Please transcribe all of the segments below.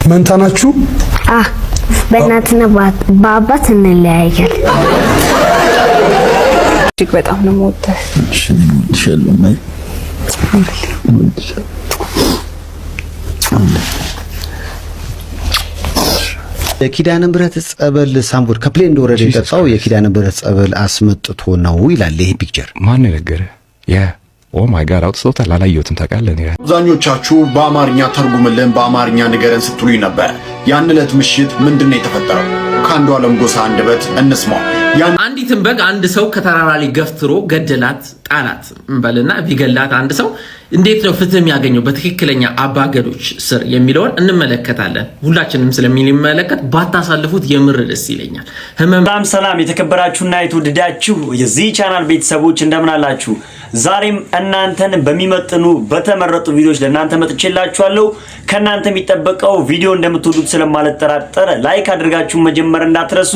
መንታ ናችሁ? በእናትና በአባት እንለያያለን። እጅግ በጣም ነው የምወደው። እሺ እንወድሻለን ማይ የኪዳነ ምህረት ጸበል ሳምቡድ ከፕሌን እንደወረደ የጠጣው የኪዳነ ምህረት ጸበል አስመጥቶ ነው ይላል ይሄ ፒክቸር። ማን ነገረ? ኦ ማይ ጋድ አውጥቶታል። አላየሁትም። ታውቃለህ ነው አብዛኞቻችሁ በአማርኛ ተርጉምልን በአማርኛ ንገረን ስትሉኝ ነበር። ያን ዕለት ምሽት ምንድነው የተፈጠረው? ከአንዱ ዓለም ጎሳ አንደበት እንስማው። አንዲትን በግ አንድ ሰው ከተራራ ላይ ገፍትሮ ገደላት፣ ጣላት እንበልና ቢገላት አንድ ሰው እንዴት ነው ፍትህ የሚያገኘው በትክክለኛ አባገዶች ስር የሚለውን እንመለከታለን። ሁላችንም ስለሚመለከት ባታሳልፉት የምር ደስ ይለኛል። ሰላም የተከበራችሁና የተወደዳችሁ የዚህ ቻናል ቤተሰቦች እንደምን አላችሁ? ዛሬም እናንተን በሚመጥኑ በተመረጡ ቪዲዮዎች ለእናንተ መጥቼላችኋለሁ። ከእናንተ የሚጠበቀው ቪዲዮ እንደምትወዱት ስለማልጠራጠር ላይክ አድርጋችሁ መጀመር እንዳትረሱ።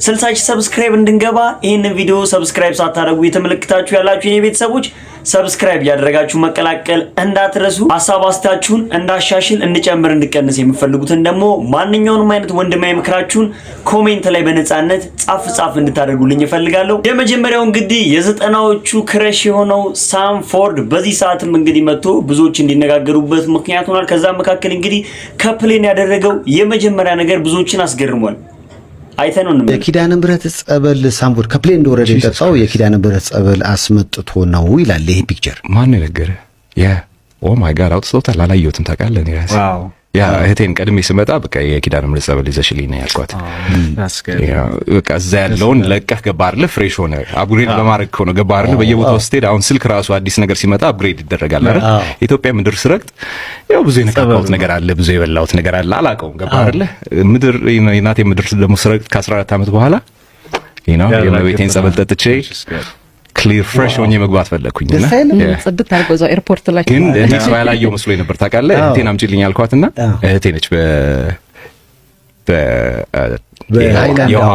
60 ሺህ ሰብስክራይብ እንድንገባ ይህንን ቪዲዮ ሰብስክራይብ ሳታደርጉ የተመለከታችሁ ያላችሁ የኔ ቤተሰቦች ሰብስክራይብ ያደረጋችሁ መቀላቀል እንዳትረሱ። ሐሳብ አስተያየታችሁን እንዳሻሽል እንጨምር እንድቀንስ የምትፈልጉትን ደግሞ ማንኛውንም አይነት ወንድማዊ ምክራችሁን ኮሜንት ላይ በነጻነት ጻፍ እንድታደርጉልኝ እፈልጋለሁ። የመጀመሪያው እንግዲህ የዘጠናዎቹ ክረሽ የሆነው ሳም ፎርድ በዚህ ሰዓትም እንግዲህ መጥቶ ብዙዎች እንዲነጋገሩበት ምክንያት ሆኗል። ከዛ መካከል እንግዲህ ከፕሌን ያደረገው የመጀመሪያ ነገር ብዙዎችን አስገርሟል። አይተነው ነው የኪዳነ ምህረት ጸበል ሳምቡድ ከፕሌን እንደወረደ የጠጣው የኪዳነ ምህረት ጸበል አስመጥቶ ነው ይላል ይሄ ፒክቸር። ማን ነገረ? ኦ ማይ ጋድ አውጥቶታል። አላየሁትም። ታውቃለህ ነው ዋው ያ እህቴን ቀድሜ ስመጣ በቃ የኪዳነ ምህረት ጸበል ይዘሽልኝ ነው ያልኳት። በቃ እዛ ያለውን ለቀህ ገባህ አይደል? ፍሬሽ ሆነ አፕግሬድ በማድረግ ነው ገባህ አይደል? በየቦታው ስትሄድ አሁን ስልክ ራሱ አዲስ ነገር ሲመጣ አፕግሬድ ይደረጋል አይደል? ኢትዮጵያ ምድር ስረግጥ ያው ብዙ የነካሁት ነገር አለ፣ ብዙ የበላሁት ነገር አለ። አላውቀውም ገባህ አይደል? ምድር የናቴ ምድር ደግሞ ስረግጥ ከ14 ዓመት በኋላ የመቤቴን ጸበል ጠጥቼ ክሊር ፍሬሽ ሆኜ መግባት ፈለኩኝና ጽድት አርጎዛው ኤርፖርት ላይ ግን እኔ ሰው ያላየው መስሎኝ ነበር። ታውቃለህ እህቴን አምጪልኝ አልኳትና እህቴ ነች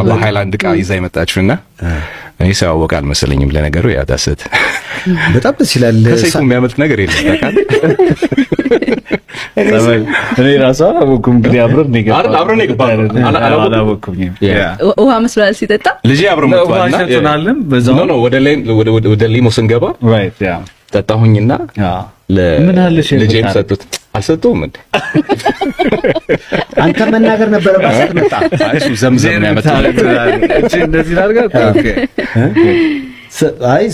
በሃይላንድ ዕቃ ይዛ የመጣችውና እኔ ሰው ያወቃል መሰለኝም። ለነገሩ ያ ዳሰት በጣም ደስ ይላል። ከሰይፉ የሚያመልጥ ነገር የለም። ታውቃለህ እኔ ራሱ አላወኩም። እንግዲህ አብረን ነው አላወኩም። ውሃ መስሏል ሲጠጣ ልጅ አብረን መጥቷልና ሸጥናለን በዛው ነው ወደ ሊሞ ስንገባ ራይት ያ ጠጣሁኝና ምን አለሽ ለጄም ሰጡት። አልሰጡም እንዴ? አንተ መናገር ነበረብህ ስትመጣ። እሱ ዘምዘም ነው ያመጣው። እቺ እንደዚህ ላድርጋት። ኦኬ አይ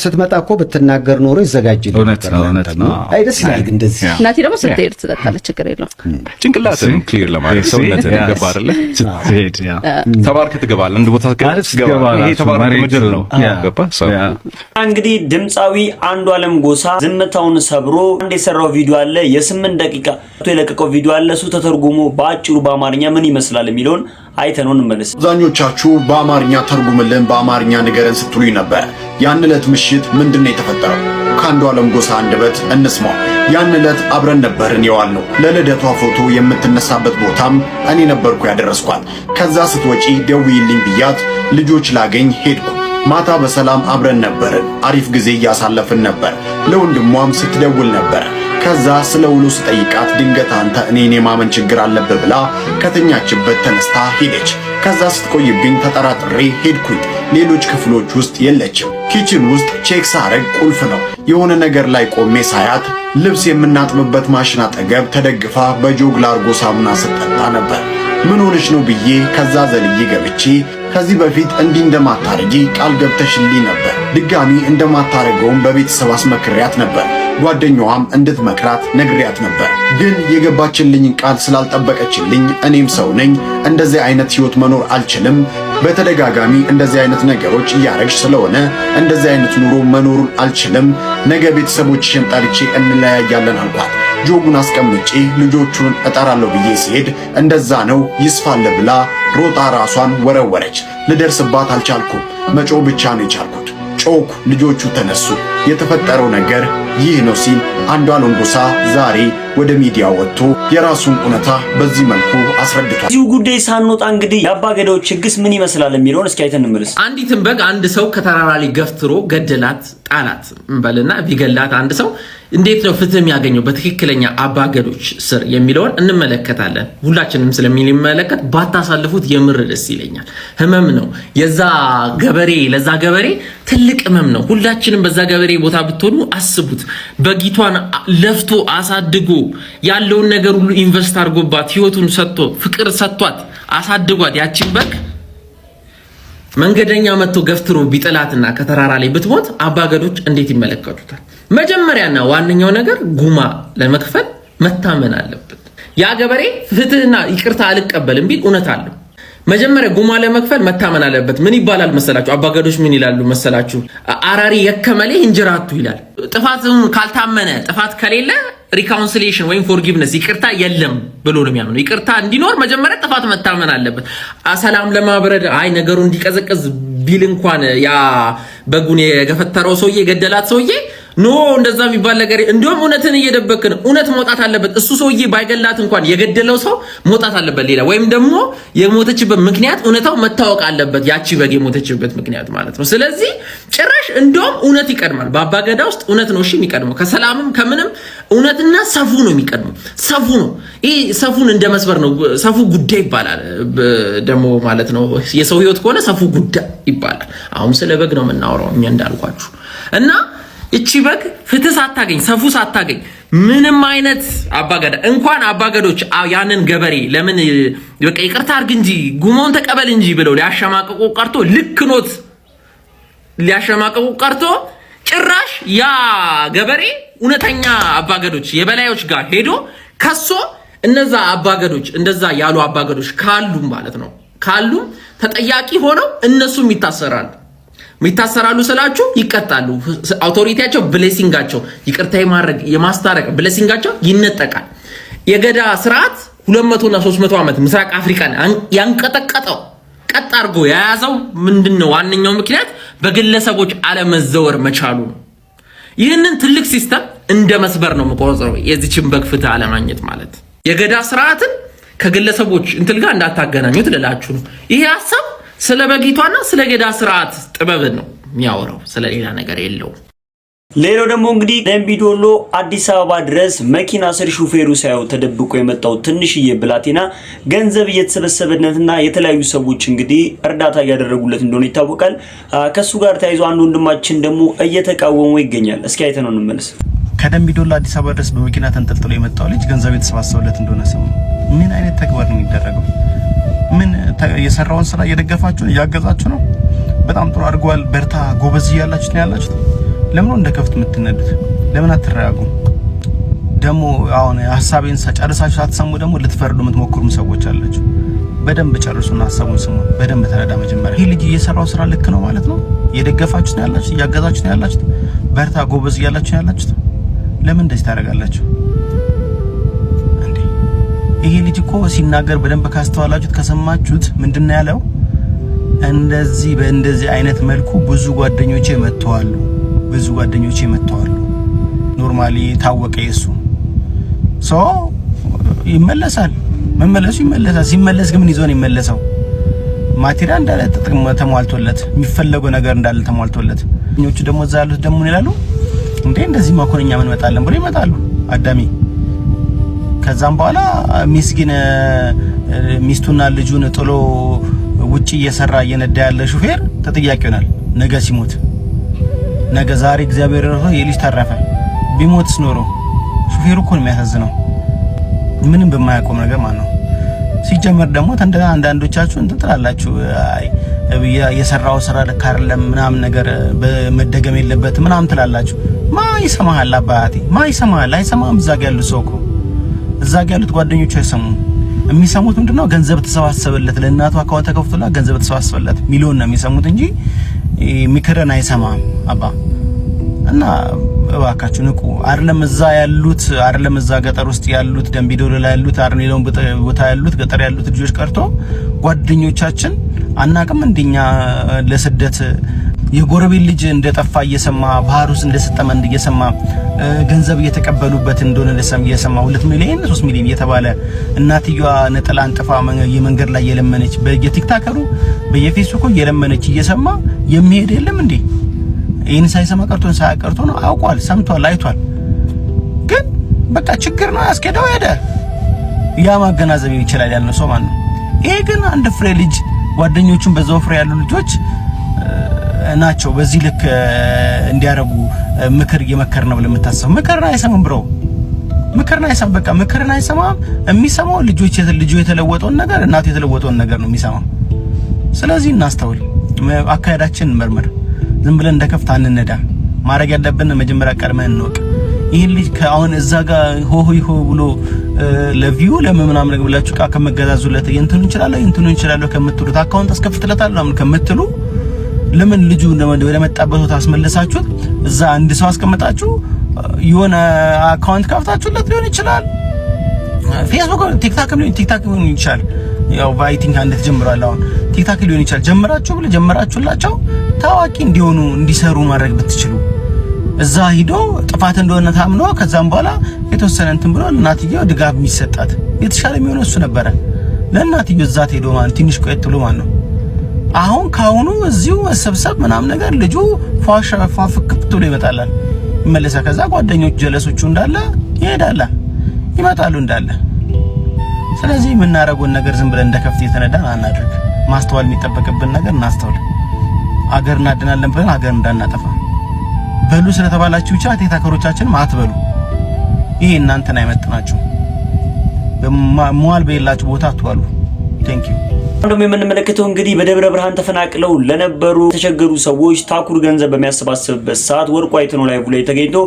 ስትመጣ እኮ ብትናገር ኖሮ ይዘጋጅ ነበር። እውነት ነው። አይ ደስ ይላል። ግን እንደዚህ እናቴ ደግሞ ስትሄድ ትጠጣለች፣ ችግር የለውም። ጭንቅላትን ክሊር ለማድረግ ሰውነትን ገባ አይደለ? ስትሄድ ያ ተባርክ ትገባለህ። አንድ ቦታ ትገባለህ። ይሄ ተባርክ ምድር ነው ገባ ሰው። እንግዲህ ድምጻዊ አንዱ ዓለም ጎሳ ዝምታውን ሰብሮ አንድ የሰራው ቪዲዮ አለ። የ8 ደቂቃ የለቀቀው ቪዲዮ አለ። እሱ ተተርጉሞ በአጭሩ በአማርኛ ምን ይመስላል የሚለውን አይተነው እንመለስ። አብዛኞቻችሁ በአማርኛ ተርጉምልን በአማርኛ ንገረን ስትሉኝ ነበር። ያን ዕለት ምሽት ምንድነው የተፈጠረው? ከአንዱ ዓለም ጎሳ አንደበት እንስማው። ያን ዕለት አብረን ነበርን የዋልነው። ለልደቷ ፎቶ የምትነሳበት ቦታም እኔ ነበርኩ ያደረስኳት። ከዛ ስትወጪ ደውዪልኝ ብያት ልጆች ላገኝ ሄድኩ። ማታ በሰላም አብረን ነበርን። አሪፍ ጊዜ እያሳለፍን ነበር። ለወንድሟም ስትደውል ነበር። ከዛ ስለ ውሎ ስጠይቃት ድንገት አንተ እኔን የማመን ችግር አለብህ ብላ ከተኛችበት ተነስታ ሄደች። ከዛ ስትቆይብኝ ተጠራጥሬ ሄድኩኝ። ሌሎች ክፍሎች ውስጥ የለችም። ኪችን ውስጥ ቼክ ሳረግ ቁልፍ ነው። የሆነ ነገር ላይ ቆሜ ሳያት ልብስ የምናጥብበት ማሽን አጠገብ ተደግፋ በጆግ ላርጎ ሳሙና ስትጠጣ ነበር። ምን ሆነች ነው ብዬ ከዛ ዘልዬ ገብቼ ከዚህ በፊት እንዲህ እንደማታረጊ ቃል ገብተሽልኝ ነበር። ድጋሚ እንደማታረገውም በቤተሰብ አስመክሪያት ነበር። ጓደኛዋም እንድትመክራት ነግሪያት ነበር። ግን የገባችልኝን ቃል ስላልጠበቀችልኝ እኔም ሰው ነኝ፣ እንደዚህ አይነት ህይወት መኖር አልችልም። በተደጋጋሚ እንደዚህ አይነት ነገሮች እያረግሽ ስለሆነ እንደዚህ አይነት ኑሮ መኖሩን አልችልም። ነገ ቤተሰቦችሽን ጠርቼ እንለያያለን አልኳት። ጆጉን አስቀምጬ ልጆቹን እጠራለሁ ብዬ ሲሄድ እንደዛ ነው ይስፋለ ብላ ሮጣ ራሷን ወረወረች። ልደርስባት አልቻልኩም። መጮህ ብቻ ነው የቻልኩት። ጮኩ። ልጆቹ ተነሱ። የተፈጠረው ነገር ይህ ነው ሲል አንዷለም ጎሳ ዛሬ ወደ ሚዲያ ወጥቶ የራሱን እውነታ በዚህ መልኩ አስረድቷል። እዚሁ ጉዳይ ሳንወጣ እንግዲህ የአባገዳዎች ህግስ ምን ይመስላል የሚለውን እስኪ አይተን እንመለስ። አንዲትን በግ አንድ ሰው ከተራራ ላይ ገፍትሮ ገደላት፣ ጣላት እንበልና ቢገላት አንድ ሰው እንዴት ነው ፍትህ የሚያገኘው በትክክለኛ አባገዶች ስር የሚለውን እንመለከታለን። ሁላችንም ስለሚመለከት ባታሳልፉት የምር ደስ ይለኛል። ህመም ነው የዛ ገበሬ፣ ለዛ ገበሬ ትልቅ ህመም ነው። ሁላችንም በዛ ገበሬ ቦታ ብትሆኑ አስቡት። በጊቷን ለፍቶ አሳድጎ ያለውን ነገር ሁሉ ኢንቨስት አድርጎባት ህይወቱን ሰጥቶ ፍቅር ሰጥቷት አሳድጓት ያቺን በግ መንገደኛ መጥቶ ገፍትሮ ቢጥላትና ከተራራ ላይ ብትሞት አባገዶች እንዴት ይመለከቱታል? መጀመሪያና ዋነኛው ነገር ጉማ ለመክፈል መታመን አለበት። ያ ገበሬ ፍትህና ይቅርታ አልቀበልም ቢል እውነት አለው። መጀመሪያ ጉማ ለመክፈል መታመን አለበት። ምን ይባላል መሰላችሁ? አባገዶች ምን ይላሉ መሰላችሁ? አራሪ የከመሌ እንጀራቱ ይላል። ጥፋቱን ካልታመነ ጥፋት ከሌለ ሪካውንሲሊየሽን ወይም ፎርጊቭነስ ይቅርታ የለም ብሎ ነው የሚያምነው። ይቅርታ እንዲኖር መጀመሪያ ጥፋት መታመን አለበት። ሰላም ለማብረድ አይ ነገሩ እንዲቀዘቅዝ ቢል እንኳን ያ በጉን የገፈተረው ሰውዬ የገደላት ሰውዬ ኖ እንደዛ የሚባል ነገር እንደውም እውነትን እየደበክ ነው። እውነት መውጣት አለበት። እሱ ሰውዬ ባይገላት እንኳን የገደለው ሰው መውጣት አለበት። ሌላ ወይም ደግሞ የሞተችበት ምክንያት እውነታው መታወቅ አለበት። ያቺ በግ የሞተችበት ምክንያት ማለት ነው። ስለዚህ ጭራሽ እንደውም እውነት ይቀድማል። በአባገዳ ውስጥ እውነት ነው እሺ የሚቀድመው። ከሰላምም ከምንም እውነትና ሰፉ ነው የሚቀድመው። ሰፉ ነው። ይሄ ሰፉን እንደ መስበር ነው። ሰፉ ጉዳይ ይባላል ደግሞ ማለት ነው። የሰው ህይወት ከሆነ ሰፉ ጉዳይ ይባላል። አሁን ስለ በግ ነው የምናወራው እኛ እንዳልኳችሁ እና እቺ በግ ፍትህ ሳታገኝ ሰፉ ሳታገኝ ምንም አይነት አባገዳ እንኳን አባገዶች ያንን ገበሬ ለምን በቃ ይቅርታ አድርግ እንጂ ጉሞን ተቀበል እንጂ ብለው ሊያሸማቀቁ ቀርቶ ልክኖት ሊያሸማቀቁ ቀርቶ ጭራሽ ያ ገበሬ እውነተኛ አባገዶች የበላዮች ጋር ሄዶ ከሶ እነዛ አባገዶች እንደዛ ያሉ አባገዶች ካሉ ማለት ነው ካሉ ተጠያቂ ሆነው እነሱም ይታሰራሉ ስላችሁ ይቀጣሉ። አውቶሪቲያቸው ብሌሲንጋቸው ይቅርታ የማድረግ የማስታረቅ ብሌሲንጋቸው ይነጠቃል። የገዳ ስርዓት 200 እና 300 ዓመት ምስራቅ አፍሪካን ያንቀጠቀጠው ቀጥ አድርጎ የያዘው ምንድነው? ዋነኛው ምክንያት በግለሰቦች አለመዘወር መቻሉ ነው። ይህንን ትልቅ ሲስተም እንደ መስበር ነው መቆረጽው። የዚችን በግ ፍትህ አለማግኘት ማለት የገዳ ስርዓትን ከግለሰቦች እንትን ጋር እንዳታገናኙት ልላችሁ ነው። ይሄ ሐሳብ ስለ በጊቷና ስለ ገዳ ስርዓት ጥበብ ነው የሚያወራው፣ ስለ ሌላ ነገር የለውም። ሌላው ደግሞ እንግዲህ ደምቢዶሎ አዲስ አበባ ድረስ መኪና ስር ሹፌሩ ሳይው ተደብቆ የመጣው ትንሽዬ ብላቴና ገንዘብ እየተሰበሰበነትና የተለያዩ ሰዎች እንግዲህ እርዳታ እያደረጉለት እንደሆነ ይታወቃል። ከሱ ጋር ተያይዞ አንድ ወንድማችን ደግሞ እየተቃወሙ ይገኛል። እስኪ አይተነው እንመለስ። ከደምቢዶሎ አዲስ አበባ ድረስ በመኪና ተንጠልጥሎ የመጣው ልጅ ገንዘብ የተሰባሰበለት እንደሆነ ሰሙ። ምን አይነት ተግባር ነው የሚደረገው? ምን የሰራውን ስራ እየደገፋችሁ እያገዛችሁ ነው? በጣም ጥሩ አድርጓል፣ በርታ፣ ጎበዝ እያላችሁ ነው ያላችሁት። ለምን እንደ ከፍት የምትነዱት? ለምን አትረጋጉም? ደግሞ አሁን ሐሳቤን ጨርሳችሁ ሳትሰሙ ደግሞ ልትፈርዱ የምትሞክሩም ሰዎች አላችሁ። በደንብ ጨርሱና ሐሳቡን ስሙ። በደንብ ተረዳ። መጀመሪያ ይሄ ልጅ እየሰራው ስራ ልክ ነው ማለት ነው? እየደገፋችሁ ነው ያላችሁት፣ እያገዛችሁ ነው ያላችሁት፣ በርታ፣ ጎበዝ እያላችሁ ነው ያላችሁት። ለምን እንደዚህ ታደርጋላችሁ? ይሄ ልጅ እኮ ሲናገር በደንብ ካስተዋላችሁት ከሰማችሁት ምንድነው ያለው? በእንደዚህ አይነት መልኩ ብዙ ጓደኞቼ መጥተዋል። ኖርማሊ ታወቀ። የሱ ይመለሳል። ሲመለስ ግን ምን ይዞ ነው የሚመለሰው? ማቴሪያል እንዳለ ተሟልቶለት የሚፈለገው ነገር እንዳለ ተሟልቶለት። እኞቹ ደግሞ እዛ ያሉት ደግሞ ይላሉ እንዴ እንደዚህ ማኮነኛ ምን መጣለን ብሎ ይመጣሉ አዳሚ። ከዛም በኋላ ሚስኪን ሚስቱና ልጁን ጥሎ ውጪ እየሰራ እየነዳ ያለ ሹፌር ተጠያቂ ይሆናል ነገ ሲሞት። ነገ ዛሬ እግዚአብሔር ረድቶ የልጅ ተረፈ። ቢሞትስ ኖሮ ሹፌሩ እኮ ነው የሚያሳዝነው፣ ምንም በማያቆም ነገር ማለት ነው። ሲጀመር ደግሞ አንዳንዶቻችሁ እንትን ትላላችሁ፣ የሰራው ስራ ልክ አይደለም ምናምን ነገር በመደገም የለበትም ምናምን ትላላችሁ። ማይሰማሃል አባቴ ማይሰማሃል። አይሰማም። እዛ ጋር ያሉት ሰው እኮ እዛ ጋር ያሉት ጓደኞቹ አይሰሙም። የሚሰሙት ምንድነው? ገንዘብ ተሰባሰበለት፣ ለእናቱ አካውንት ተከፍቶላት ገንዘብ ተሰባሰበለት ሚሊዮን ነው የሚሰሙት እንጂ ምክርን አይሰማም አባ። እና እባካችሁ ንቁ። አይደለም እዛ ገጠር ውስጥ ያሉት ደምቢዶሎ ላይ ያሉት አርኔሎን ቦታ ያሉት ገጠር ያሉት ልጆች ቀርቶ ጓደኞቻችን አናቅም እንደኛ ለስደት የጎረቤት ልጅ እንደጠፋ እየሰማ ባህር ውስጥ እንደሰጠመ እየሰማ ገንዘብ እየተቀበሉበት እንደሆነ እየሰማ 2 ሚሊዮን 3 ሚሊዮን እየተባለ እናትየዋ ነጠላ አንጥፋ የመንገድ ላይ የለመነች በየቲክታከሩ በየፌስቡኩ የለመነች እየሰማ የሚሄድ የለም እንዴ? ይሄን ሳይሰማ ቀርቶን ሳያቀርቶ ነው አውቋል፣ ሰምቷል፣ አይቷል። ግን በቃ ችግር ነው ያስከዳው ሄደ። ያ ማገናዘብ ይችላል ያለው ሰው ማለት ነው። ይሄ ግን አንድ ፍሬ ልጅ ጓደኞቹን በዛው ፍሬ ያሉ ልጆች ናቸው በዚህ ልክ እንዲያረጉ ምክር እየመከር ነው ብለህ የምታስበው ምክርና አይሰማም ብሮ ምክርና አይሰማም። በቃ ምክርና አይሰማም። የሚሰማው ልጁ የተለወጠውን ነገር እናቱ የተለወጠውን ነገር ነው የሚሰማው። ስለዚህ እናስተውል፣ አካሄዳችንን እንመርምር። ዝም ብለን እንደከፍታ አንነዳ። ማድረግ ያለብን መጀመሪያ ቀድመን እንወቅ። ይሄን ልጅ ከአሁን እዛ ጋር ሆሆ ብሎ ለቪው ለምናምን ነገር ብላችሁ ከመገዛዙለት እንትኑ እንችላለን ከምትሉት አካውንት አስከፍትለታለሁ ከምትሉ ለምን ልጁ ወደ መጣበት ቦታ አስመለሳችሁት? እዛ አንድ ሰው አስቀምጣችሁ የሆነ አካውንት ከፍታችሁለት ሊሆን ይችላል። ፌስቡክ ቲክታክ ሊሆን ይችላል። ያው ባይቲንግ አንድ ተጀምሯል። አሁን ቲክታክ ሊሆን ይችላል። ጀመራችሁላቸው ታዋቂ እንዲሆኑ እንዲሰሩ ማድረግ ብትችሉ እዛ ሂዶ ጥፋት እንደሆነ ታምኖ ከዛም በኋላ የተወሰነ እንትን ብሎ እናትየው ድጋፍ የሚሰጣት የተሻለ የሚሆነው እሱ ነበረ። ለእናትየው እዛ ሄዶ ማለት ትንሽ ቆየት ብሎ ማለት ነው። አሁን ካሁኑ እዚሁ መሰብሰብ ምናምን ነገር ልጁ ፏፍክት ብሎ ይመጣላል፣ ይመለሳል። ከዛ ጓደኞች ጀለሶቹ እንዳለ ይሄዳል፣ ይመጣሉ እንዳለ። ስለዚህ የምናደርገውን ነገር ዝም ብለን እንደከፍት የተነዳን አናድርግ። ማስተዋል የሚጠበቅብን ነገር እናስተውል። አገር እናድናለን ብለን አገር እንዳናጠፋ በሉ ስለተባላችሁ ብቻ ቲክታከሮቻችንም አትበሉ። ይሄ እናንተን አይመጥናችሁ። በመዋል በሌላችሁ ቦታ አትዋሉ። ቴንክ ዩ። እንደውም የምንመለከተው እንግዲህ በደብረ ብርሃን ተፈናቅለው ለነበሩ የተቸገሩ ሰዎች ታኩር ገንዘብ በሚያሰባስብበት ሰዓት ወርቁ አይተነው ላይቭ ላይ ተገኝቶ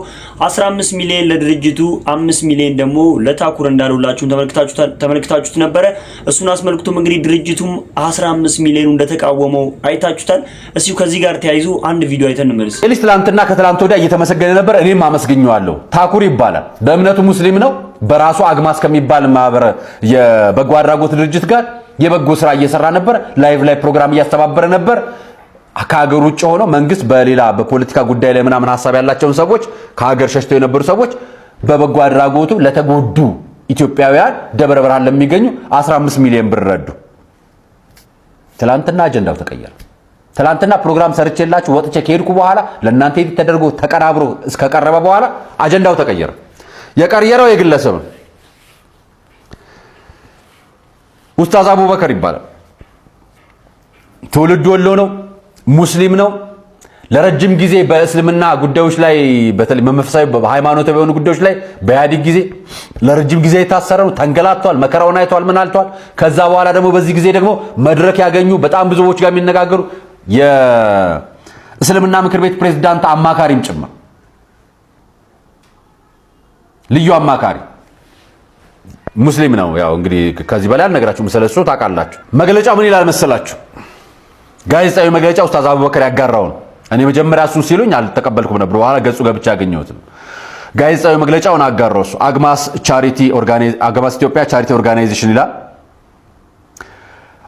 15 ሚሊዮን ለድርጅቱ 5 ሚሊዮን ደግሞ ለታኩር እንዳሉላችሁ ተመልክታችሁት ነበረ። እሱን አስመልክቶም እንግዲህ ድርጅቱም 15 ሚሊዮን እንደተቃወመው አይታችሁታል። እስኪ ከዚህ ጋር ተያይዞ አንድ ቪዲዮ አይተን እንመለስ። ኤሊስ ትላንትና ከትላንት ወዲያ እየተመሰገነ ነበር። እኔም አመስግኘዋለሁ። ታኩር ይባላል። በእምነቱ ሙስሊም ነው። በራሱ አግማስ ከሚባል ማህበር የበጎ አድራጎት ድርጅት ጋር የበጎ ስራ እየሰራ ነበር። ላይቭ ላይ ፕሮግራም እያስተባበረ ነበር። ከሀገር ውጭ ሆኖ መንግስት በሌላ በፖለቲካ ጉዳይ ላይ ምናምን ሐሳብ ያላቸውን ሰዎች ከሀገር ሸሽተው የነበሩ ሰዎች በበጎ አድራጎቱ ለተጎዱ ኢትዮጵያውያን ደብረ ብርሃን ለሚገኙ 15 ሚሊዮን ብር ረዱ። ትላንትና አጀንዳው ተቀየረ። ትላንትና ፕሮግራም ሰርቼላችሁ ወጥቼ ከሄድኩ በኋላ ለእናንተ ተደርጎ ተቀናብሮ እስከቀረበ በኋላ አጀንዳው ተቀየረ። የቀየረው የግለሰብ ኡስታዝ አቡበከር ይባላል። ትውልድ ወሎ ነው። ሙስሊም ነው። ለረጅም ጊዜ በእስልምና ጉዳዮች ላይ በተለይ መንፈሳዊ በሃይማኖታዊ በሆኑ ጉዳዮች ላይ በኢህአዴግ ጊዜ ለረጅም ጊዜ የታሰረ ነው። ተንገላቷል። መከራውን አይቷል። ምን አልቷል። ከዛ በኋላ ደግሞ በዚህ ጊዜ ደግሞ መድረክ ያገኙ በጣም ብዙዎች ጋር የሚነጋገሩ የእስልምና ምክር ቤት ፕሬዝዳንት አማካሪም ጭምር ልዩ አማካሪ ሙስሊም ነው። ያው እንግዲህ ከዚህ በላይ አልነግራችሁም። ስለሱ ታውቃላችሁ። መግለጫው ምን ይላል መሰላችሁ? ጋዜጣዊ መግለጫ ኡስታዝ አቡበከር ያጋራው ነው። እኔ መጀመሪያ እሱን ሲሉኝ አልተቀበልኩም ነበር። በኋላ ገጹ ገብቻ ያገኘሁት ጋዜጣዊ መግለጫውን አጋራው እሱ። አግማስ ኢትዮጵያ ቻሪቲ ኦርጋናይዜሽን ይላል።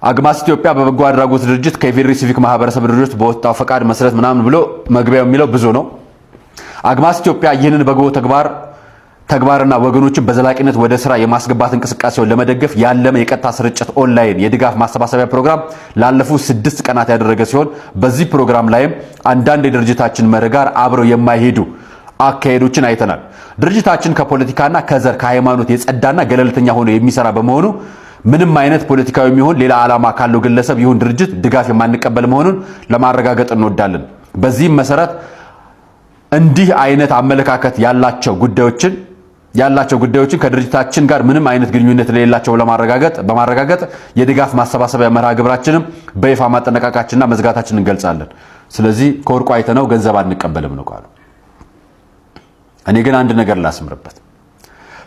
አግማስ ኢትዮጵያ በበጎ አድራጎት ድርጅት ከኢፌዴሪ ሲቪክ ማህበረሰብ ድርጅት በወጣው ፈቃድ መሰረት ምናምን ብሎ መግቢያው የሚለው ብዙ ነው። አግማስ ኢትዮጵያ ይህንን በጎ ተግባርና ወገኖችን በዘላቂነት ወደ ስራ የማስገባት እንቅስቃሴውን ለመደገፍ ያለመ የቀጥታ ስርጭት ኦንላይን የድጋፍ ማሰባሰቢያ ፕሮግራም ላለፉት 6 ቀናት ያደረገ ሲሆን በዚህ ፕሮግራም ላይም አንዳንድ የድርጅታችን መርህ ጋር አብረው የማይሄዱ አካሄዶችን አይተናል። ድርጅታችን ከፖለቲካና ከዘር ከሃይማኖት የጸዳና ገለልተኛ ሆኖ የሚሰራ በመሆኑ ምንም አይነት ፖለቲካዊ የሚሆን ሌላ ዓላማ ካለው ግለሰብ ይሁን ድርጅት ድጋፍ የማንቀበል መሆኑን ለማረጋገጥ እንወዳለን። በዚህም መሰረት እንዲህ አይነት አመለካከት ያላቸው ጉዳዮችን ከድርጅታችን ጋር ምንም አይነት ግንኙነት ለሌላቸው በማረጋገጥ የድጋፍ ማሰባሰቢያ መርሃ ግብራችንም በይፋ ማጠናቀቃችንና መዝጋታችንን እንገልጻለን። ስለዚህ ከወርቁ አይተነው ገንዘብ አንቀበልም ነው ቃሉ። እኔ ግን አንድ ነገር ላስምርበት።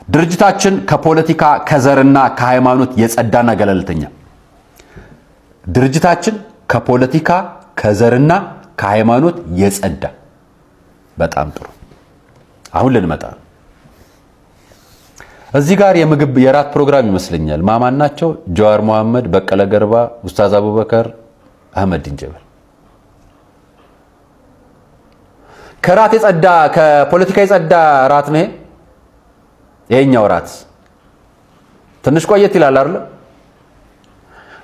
ድርጅታችን ከፖለቲካ ከዘርና ከሃይማኖት የጸዳና ገለልተኛ ድርጅታችን ከፖለቲካ ከዘርና ከሃይማኖት የጸዳ በጣም ጥሩ። አሁን ልንመጣ እዚህ ጋር የምግብ የራት ፕሮግራም ይመስለኛል። ማማን ናቸው? ጀዋር መሐመድ፣ በቀለ ገርባ፣ ኡስታዝ አቡበከር፣ አህመድ ድንጀበል። ከራት የጸዳ ከፖለቲካ የጸዳ ራት ነው ይሄኛው ራት ትንሽ ቆየት ይላል አይደል?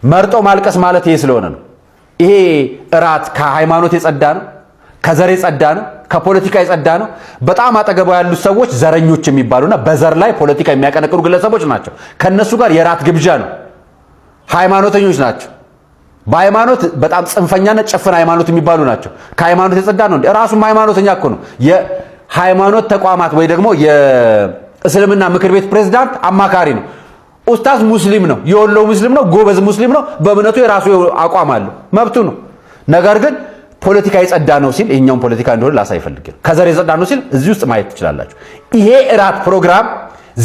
መርጦ ማልቀስ ማለት ይሄ ስለሆነ ነው። ይሄ ራት ከሃይማኖት የጸዳ ነው፣ ከዘር የጸዳ ነው፣ ከፖለቲካ የጸዳ ነው። በጣም አጠገባው ያሉት ሰዎች ዘረኞች የሚባሉና በዘር ላይ ፖለቲካ የሚያቀነቅኑ ግለሰቦች ናቸው። ከነሱ ጋር የራት ግብዣ ነው። ሃይማኖተኞች ናቸው። በሃይማኖት በጣም ጽንፈኛና ጭፍን ሃይማኖት የሚባሉ ናቸው። ከሃይማኖት የጸዳ ነው። ራሱም ሃይማኖተኛ እኮ ነው። የሃይማኖት ተቋማት ወይ ደግሞ የእስልምና ምክር ቤት ፕሬዝዳንት አማካሪ ነው። ኡስታዝ ሙስሊም ነው፣ የወሎ ሙስሊም ነው፣ ጎበዝ ሙስሊም ነው። በእምነቱ የራሱ አቋም አለው፣ መብቱ ነው። ነገር ግን ፖለቲካ የጸዳ ነው ሲል ይሄኛውን ፖለቲካ እንደሆነ ላሳይ ፈልጌ ነው። ከዘር የጸዳ ነው ሲል እዚህ ውስጥ ማየት ትችላላችሁ። ይሄ እራት ፕሮግራም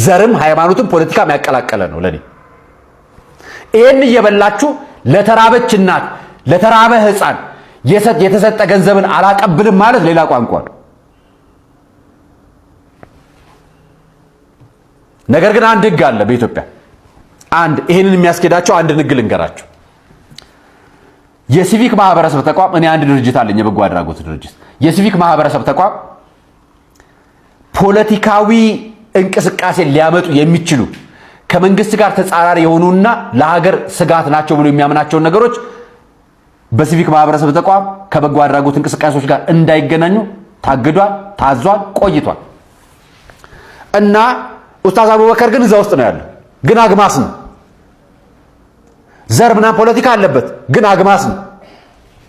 ዘርም ሃይማኖትም ፖለቲካም ያቀላቀለ ነው ለኔ። ይሄን እየበላችሁ ለተራበች እናት ለተራበ ህፃን የተሰጠ ገንዘብን አላቀብልም ማለት ሌላ ቋንቋ ነው። ነገር ግን አንድ ህግ አለ በኢትዮጵያ። አንድ ይሄንን የሚያስኬዳቸው አንድ ንግል እንገራቸው። የሲቪክ ማህበረሰብ ተቋም እኔ አንድ ድርጅት አለኝ፣ የበጎ አድራጎት ድርጅት። የሲቪክ ማህበረሰብ ተቋም ፖለቲካዊ እንቅስቃሴ ሊያመጡ የሚችሉ ከመንግስት ጋር ተጻራሪ የሆኑና ለሀገር ስጋት ናቸው ብሎ የሚያምናቸውን ነገሮች በሲቪክ ማህበረሰብ ተቋም ከበጎ አድራጎት እንቅስቃሴዎች ጋር እንዳይገናኙ ታግዷል፣ ታዟል፣ ቆይቷል። እና ኡስታዝ አቡበከር ግን እዛ ውስጥ ነው ያለው። ግን አግማስ ነው። ዘር ምናምን ፖለቲካ አለበት፣ ግን አግማስ ነው።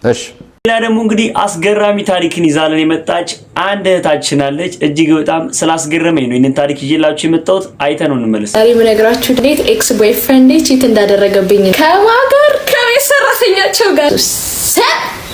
እሺ ሌላ ደግሞ እንግዲህ አስገራሚ ታሪክን ይዛለን የመጣች አንድ እህታችን አለች። እጅግ በጣም ስላስገረመኝ ነው ይሄንን ታሪክ ይዤላችሁ የመጣሁት። አይተነው እንመለስ። ዛሬ የምነግራችሁ እንዴት ኤክስ ቦይፍሬንድ ቺት እንዳደረገብኝ ከማገር ከቤት ሰራተኛቸው ጋር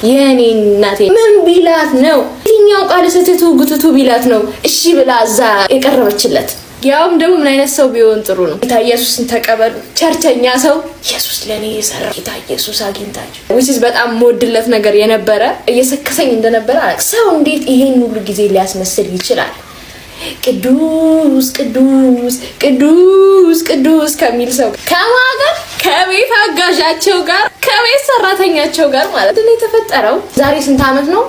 የኔ እናቴ ምን ቢላት ነው የትኛው ቃል ስትቱ ጉትቱ ቢላት ነው እሺ ብላ እዛ የቀረበችለት? ያውም ደግሞ ምን አይነት ሰው ቢሆን ጥሩ ነው? ጌታ ኢየሱስን ተቀበሉ። ቸርቸኛ ሰው ኢየሱስ ለኔ የሰራ ጌታ ኢየሱስ አግኝታችሁ which is በጣም ሞድለት ነገር የነበረ እየሰከሰኝ እንደነበረ ሰው እንዴት ይሄን ሁሉ ጊዜ ሊያስመስል ይችላል? ቅዱስ ቅዱስ ቅዱስ ቅዱስ ከሚል ሰው ከማገር ከቤት አጋዣቸው ጋር ከቤት ሰራተኛቸው ጋር ማለት ነው የተፈጠረው። ዛሬ ስንት አመት ነው?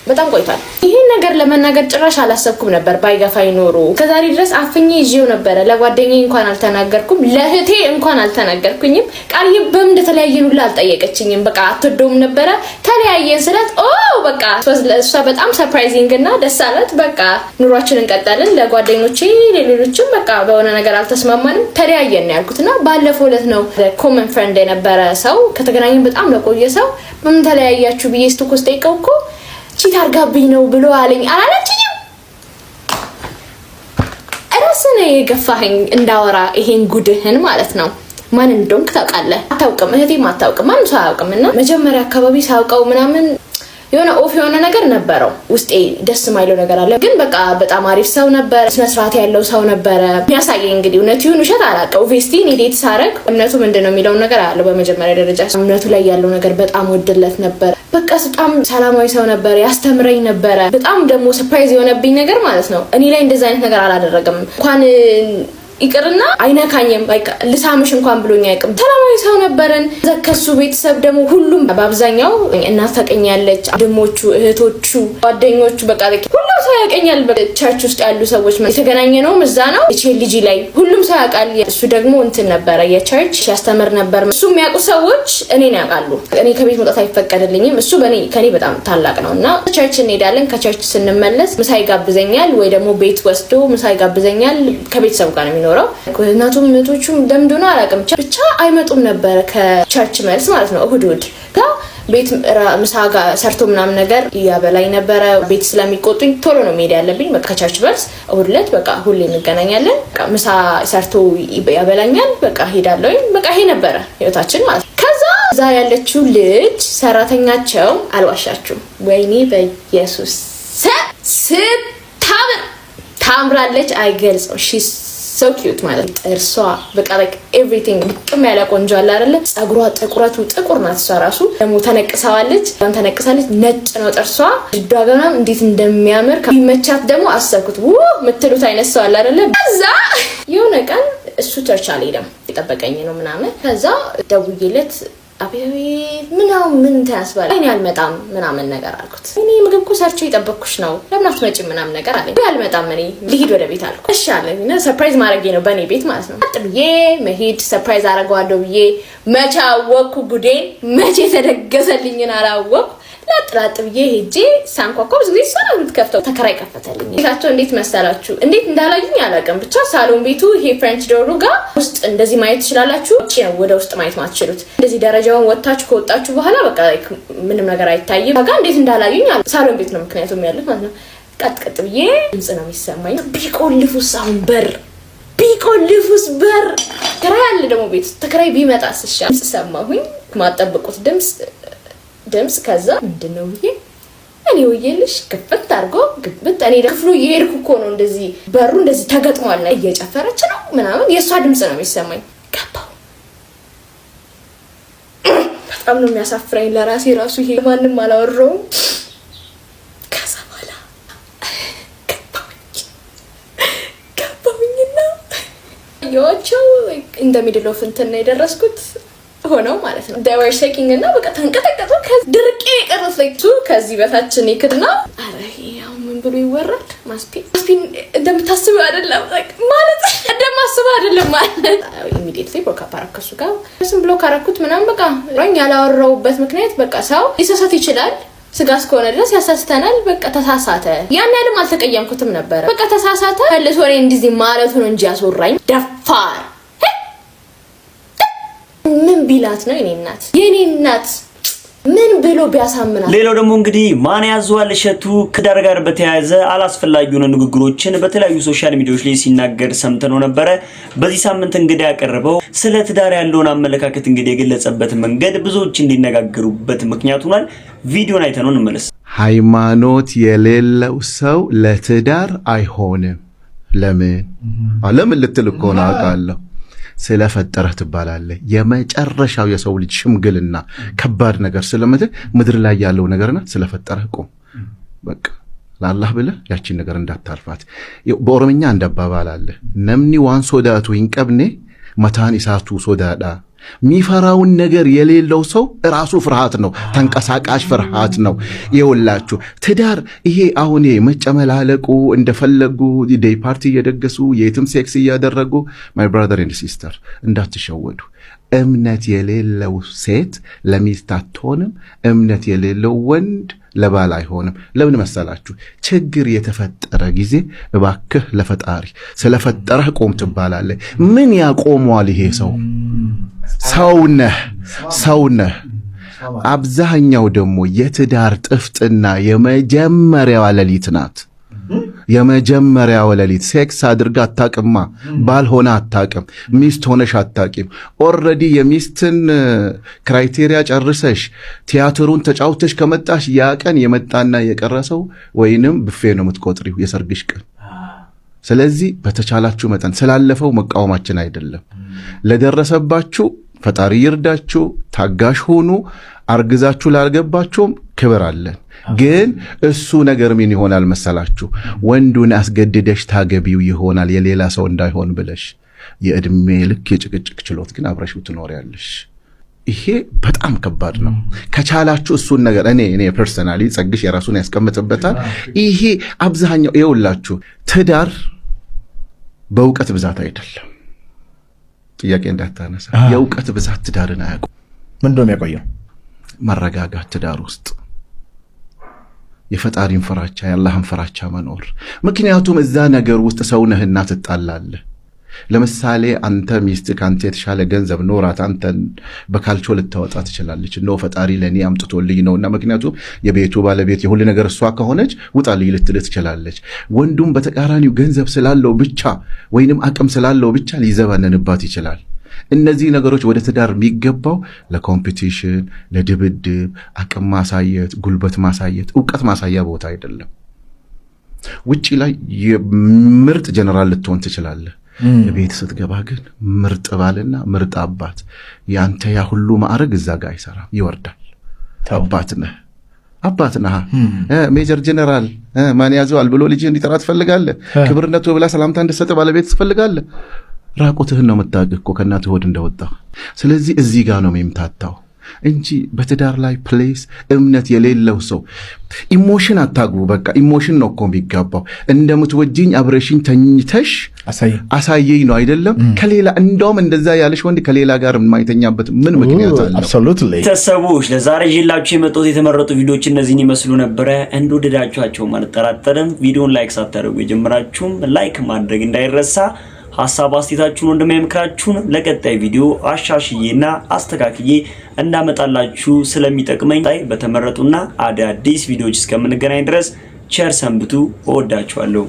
በጣም ቆይቷል። ይሄን ነገር ለመናገር ጭራሽ አላሰብኩም ነበር። ባይገፋኝ ኖሮ ከዛሬ ድረስ አፍኜ ይዤው ነበር። ለጓደኛዬ እንኳን አልተናገርኩም፣ ለእህቴ እንኳን አልተናገርኩኝም። ቃል ይበም እንደተለያየን ሁሉ አልጠየቀችኝም። በቃ አትወደውም ነበረ። ተለያየን ስላት በቃ እሷ በጣም ሰርፕራይዚንግ እና ደስ አላት። በቃ ኑሯችንን ቀጠልን። ለጓደኞቼ ለሌሎችም በቃ በሆነ ነገር አልተስማማንም፣ ተለያየን ነው ያልኩትና ባለፈው ዕለት ነው ኮመን ፍሬንድ የነበረ ሰው ከተገናኘን በጣም ለቆየ ሰው ምን ተለያያችሁ ብዬ ስቶኮስ ጠይቀው እኮ ቺት አርጋብኝ ነው ብሎ አለኝ። አላለችኝም። እራስህ ነው የገፋኸኝ እንዳወራ ይሄን ጉድህን ማለት ነው። ማን እንደሆንክ ታውቃለህ? አታውቅም። እህቴም አታውቅም። ማንም ሰው አያውቅም። እና መጀመሪያ አካባቢ ሳውቀው ምናምን የሆነ ኦፍ የሆነ ነገር ነበረው ውስጤ፣ ደስ የማይለው ነገር አለ። ግን በቃ በጣም አሪፍ ሰው ነበር፣ ስነ ስርዓት ያለው ሰው ነበር። የሚያሳየኝ እንግዲህ እውነት ይሁን ውሸት አላውቅም። ኦብቪየስሊ እኔ ዴት ሳረግ እምነቱ ምንድነው የሚለውን ነገር አለው። በመጀመሪያ ደረጃ እምነቱ ላይ ያለው ነገር በጣም ወደለት ነበር። በቃ በጣም ሰላማዊ ሰው ነበር፣ ያስተምረኝ ነበር። በጣም ደግሞ ሰርፕራይዝ የሆነብኝ ነገር ማለት ነው እኔ ላይ እንደዛ አይነት ነገር አላደረገም። እንኳን ይቅርና አይነካኝም። በቃ ልሳምሽ እንኳን ብሎኝ አይቅም። ሰላማዊ ሰው ነበርን። ከሱ ቤተሰብ ደግሞ ሁሉም በአብዛኛው እናት ታውቀኛለች፣ ወንድሞቹ፣ እህቶቹ፣ ጓደኞቹ በቃ ሁሉም ሰው ያውቀኛል። በቸርች ውስጥ ያሉ ሰዎች የተገናኘ ነው እዛ ነው ልጅ ላይ ሁሉም ሰው ያውቃል። እሱ ደግሞ እንትን ነበረ የቸርች ያስተምር ነበር። እሱ የሚያውቁ ሰዎች እኔን ያውቃሉ። እኔ ከቤት መውጣት አይፈቀድልኝም። እሱ ከኔ በጣም ታላቅ ነውና ቸርች እንሄዳለን። ከቸርች ስንመለስ ምሳ ይጋብዘኛል ወይ ደግሞ ቤት ወስዶ ምሳ ይጋብዘኛል። ከቤተሰብ ጋር ነው እናቱም እህቶቹም ደምዶና አላውቅም ብቻ አይመጡም ነበር ከቸርች መልስ ማለት ነው። እሁድ ቤት ምሳ ጋር ሰርቶ ምናምን ነገር ያበላኝ ነበረ። ቤት ስለሚቆጡኝ ቶሎ ነው መሄድ ያለብኝ። በቃ ከቸርች መልስ እሁድ ዕለት በቃ ሁሌ እንገናኛለን። ምሳ ሰርቶ ያበላኛል። በቃ ሄዳለሁ። በቃ ይሄ ነበረ ህይወታችን ማለት ነው። ከዛ እዛ ያለችው ልጅ ሰራተኛቸው አልዋሻችሁም፣ ወይኔ በኢየሱስ ታምራለች። አይገልጸው so cute ማለት ጥርሷ በቃ like everything በጣም ያለ ቆንጆ አለ አይደለ? ጸጉሯ ጥቁረቱ ጥቁር ናት። እሷ ራሱ ደግሞ ተነቅሳለች። ነጭ ነው ጥርሷ። ድዳገና እንዴት እንደሚያምር ቢመቻት ደግሞ አሰብኩት ምትሉት አይነት ሰው አለ አይደለ? ከዛ የሆነ ቀን እሱ ቸርች አልሄደም፣ የጠበቀኝ ነው ምናምን። ከዛ ደውዬለት አቤት ምን ታስባለ? እኔ አልመጣም ምናምን ነገር አልኩት። እኔ ምግብ እኮ ሰርቼ እየጠበቅኩሽ ነው ለምን አትመጪም ምናምን ነገር አለኝ። አልመጣም እኔ ልሂድ ወደ ቤት አልኩት። እሺ አለኝ። ሰርፕራይዝ ማድረጌ ነው በእኔ ቤት ማለት ነው። አጥብዬ መሄድ ሰርፕራይዝ አደርገዋለሁ ብዬ መቼ አወቅኩ ጉዴን፣ መቼ ተደገሰልኝን አላወቅኩ። ላጥላጥ ብዬ ሄጄ ሳንኳኳ ብዙ ጊዜ ሰላም የምትከፍተው ተከራይ ከፈተልኝ። ቤታቸው እንዴት መሰላችሁ? እንዴት እንዳላዩኝ አላውቅም። ብቻ ሳሎን ቤቱ ይሄ ፍሬንች ዶሩ ጋር ውስጥ እንደዚህ ማየት ትችላላችሁ። ውጪ ነው ወደ ውስጥ ማየት ማትችሉት። እንደዚህ ደረጃውን ወጣችሁ ከወጣችሁ በኋላ በቃ ምንም ነገር አይታይም። ጋር እንዴት እንዳላዩኝ ሳሎን ቤት ነው ምክንያቱም ያሉት ማለት ነው። ቀጥቅጥ ብዬ ድምጽ ነው የሚሰማኝ። ቢቆልፉስ አሁን በር ቢቆልፉስ በር ተከራይ አለ ደግሞ ቤት ተከራይ ቢመጣስ እሺ። ድምጽ ሰማሁኝ። ማጠብቁት ድምጽ ከዛ ምንድነው ብዬ እኔ ወየልሽ ከፈት አድርጎ ግብት እኔ ክፍሉ እየሄድኩ እኮ ነው እንደዚህ በሩ እንደዚህ ተገጥሟል እና እየጨፈረች ነው ምናምን የእሷ ድምጽ ነው የሚሰማኝ። ገባው። በጣም ነው የሚያሳፍረኝ ለራሴ ራሱ ይሄ ማንም አላወራውም። ከዛ በኋላ ገባሁኝና ያቸው እንደ ሚድል ኦፍ እንትን ነው የደረስኩት ሆነው ማለት ነው። they were shaking እና በቃ ተንቀጠቀጡ። ድርቄ ቀረስ ላይ ከዚህ በታችን ይክድና አረ ያው ምን ብሎ ይወራል? ማስፒን እንደምታስበው አይደለም ማለት እንደማስበው አይደለም ማለት immediately broke up አረከሱ ጋር ስም ብሎ ካረኩት ምናምን በቃ ረኝ ያላወራውበት ምክንያት በቃ ሰው ሊሳሳት ይችላል። ስጋ እስከሆነ ድረስ ያሳስተናል። በቃ ተሳሳተ። ያን ያለም አልተቀየምኩትም ነበር። በቃ ተሳሳተ መልሶ ወሬ እንደዚህ ማለቱ ነው እንጂ ያስወራኝ ደፋር ምን ቢላት ነው የኔ እናት ምን ብሎ ቢያሳምናል። ሌላው ደግሞ እንግዲህ ማን ያዘዋል እሸቱ ከዳር ጋር በተያያዘ አላስፈላጊ የሆኑ ንግግሮችን በተለያዩ ሶሻል ሚዲያዎች ላይ ሲናገር ሰምተነው ነበረ። በዚህ ሳምንት እንግዲህ ያቀረበው ስለ ትዳር ያለውን አመለካከት እንግዲህ የገለጸበት መንገድ ብዙዎች እንዲነጋገሩበት ምክንያት ሆኗል። ቪዲዮን አይተነው እንመለስ። ሃይማኖት የሌለው ሰው ለትዳር አይሆንም። ለምን ልትል እኮ ነው አውቃለሁ። ስለፈጠረህ ትባላለህ። የመጨረሻው የሰው ልጅ ሽምግልና ከባድ ነገር ምድር ላይ ያለው ነገርና ስለፈጠረህ ቆም በቃ ለአላህ ብለህ ያቺን ነገር እንዳታርፋት። በኦሮምኛ እንደባባል አለ ነምኒ ዋን ሶዳቱ ይንቀብኔ መታን ኢሳቱ ሶዳዳ። ሚፈራውን ነገር የሌለው ሰው ራሱ ፍርሃት ነው፣ ተንቀሳቃሽ ፍርሃት ነው። ይኸውላችሁ ትዳር ይሄ አሁን መጨመላለቁ እንደፈለጉ ዴይ ፓርቲ እየደገሱ የትም ሴክስ እያደረጉ ማይ ብራዘር ኤንድ ሲስተር እንዳትሸወዱ። እምነት የሌለው ሴት ለሚስት አትሆንም። እምነት የሌለው ወንድ ለባል አይሆንም። ለምን መሰላችሁ? ችግር የተፈጠረ ጊዜ እባክህ ለፈጣሪ ስለፈጠረህ ቆም ትባላለህ። ምን ያቆመዋል ይሄ ሰው? ሰውነህ። አብዛኛው ደግሞ የትዳር ጥፍጥና የመጀመሪያዋ ሌሊት ናት። የመጀመሪያው ሌሊት ሴክስ አድርጋ አታቅማ። ባል ሆነ አታቅም። ሚስት ሆነሽ አታቂም። ኦልሬዲ የሚስትን ክራይቴሪያ ጨርሰሽ ቲያትሩን ተጫውተሽ ከመጣሽ ያ ቀን የመጣና የቀረሰው ወይንም ብፌ ነው የምትቆጥሪው የሰርግሽ ቀን። ስለዚህ በተቻላችሁ መጠን ስላለፈው መቃወማችን አይደለም። ለደረሰባችሁ ፈጣሪ ይርዳችሁ፣ ታጋሽ ሆኑ። አርግዛችሁ ላልገባችሁም ክብር አለን። ግን እሱ ነገር ምን ይሆናል መሰላችሁ? ወንዱን አስገድደሽ ታገቢው ይሆናል የሌላ ሰው እንዳይሆን ብለሽ የእድሜ ልክ የጭቅጭቅ ችሎት ግን አብረሽው ትኖሪያለሽ። ይሄ በጣም ከባድ ነው። ከቻላችሁ እሱን ነገር እኔ ፐርሰናሊ ጸግሽ የራሱን ያስቀምጥበታል። ይሄ አብዛኛው ይኸውላችሁ ትዳር በእውቀት ብዛት አይደለም። ጥያቄ እንዳታነሳ። የእውቀት ብዛት ትዳርን አያውቁም። ምንድነው የሚያቆየው? መረጋጋት ትዳር ውስጥ የፈጣሪን ፍራቻ የአላህን ፍራቻ መኖር። ምክንያቱም እዛ ነገር ውስጥ ሰውነህና ትጣላለህ። ለምሳሌ አንተ ሚስት ካንተ የተሻለ ገንዘብ ኖራት አንተን በካልቾ ልታወጣ ትችላለች። ነው ፈጣሪ ለኔ አምጥቶልኝ ነውና ምክንያቱም የቤቱ ባለቤት የሁሉ ነገር እሷ ከሆነች ውጣልኝ ልትል ትችላለች። ወንዱም በተቃራኒው ገንዘብ ስላለው ብቻ ወይንም አቅም ስላለው ብቻ ሊዘባነንባት ይችላል። እነዚህ ነገሮች ወደ ትዳር የሚገባው ለኮምፒቲሽን፣ ለድብድብ፣ አቅም ማሳየት፣ ጉልበት ማሳየት፣ ዕውቀት ማሳያ ቦታ አይደለም። ውጪ ላይ ምርጥ ጀነራል ልትሆን ትችላለህ። ቤት ስትገባ ግን ምርጥ ባልና ምርጥ አባት ያንተ ያ ሁሉ ማዕረግ እዛ ጋር አይሰራም፣ ይወርዳል። አባት ነህ ሜጀር ጀነራል ማን ያዘዋል ብሎ ልጅ እንዲጠራ ትፈልጋለህ። ክብርነቱ ብላ ሰላምታ እንድትሰጥ ባለቤት ትፈልጋለህ። ራቆትህን ነው የምታውቅ እኮ ከእናትህ ሆድ እንደወጣ። ስለዚህ እዚህ ጋር ነው የሚምታታው። እንጂ በትዳር ላይ ፕሌስ እምነት የሌለው ሰው ኢሞሽን አታግቡ። በቃ ኢሞሽን ነው እኮ የሚጋባው። እንደምትወጂኝ አብረሽኝ ተኝተሽ አሳየኝ ነው አይደለም? ከሌላ እንደውም እንደዛ ያለሽ ወንድ ከሌላ ጋር የማይተኛበት ምን ምክንያት አለ? አብሶሉትሊ። ተሰቡሽ ለዛሬ ይላችሁ የመጡት የተመረጡ ቪዲዮዎች እነዚህን ይመስሉ ነበረ። እንደወደዳችኋቸው አልጠራጠርም። ቪዲዮን ላይክ ሳታደርጉ የጀመራችሁም ላይክ ማድረግ እንዳይረሳ። ሐሳብ አስተያየታችሁን እንደማይምክራችሁን ለቀጣይ ቪዲዮ አሻሽዬና አስተካክዬ እንዳመጣላችሁ ስለሚጠቅመኝ በተመረጡና አዳዲስ ቪዲዮዎች እስከምንገናኝ ድረስ ቸር ሰንብቱ። እወዳችኋለሁ።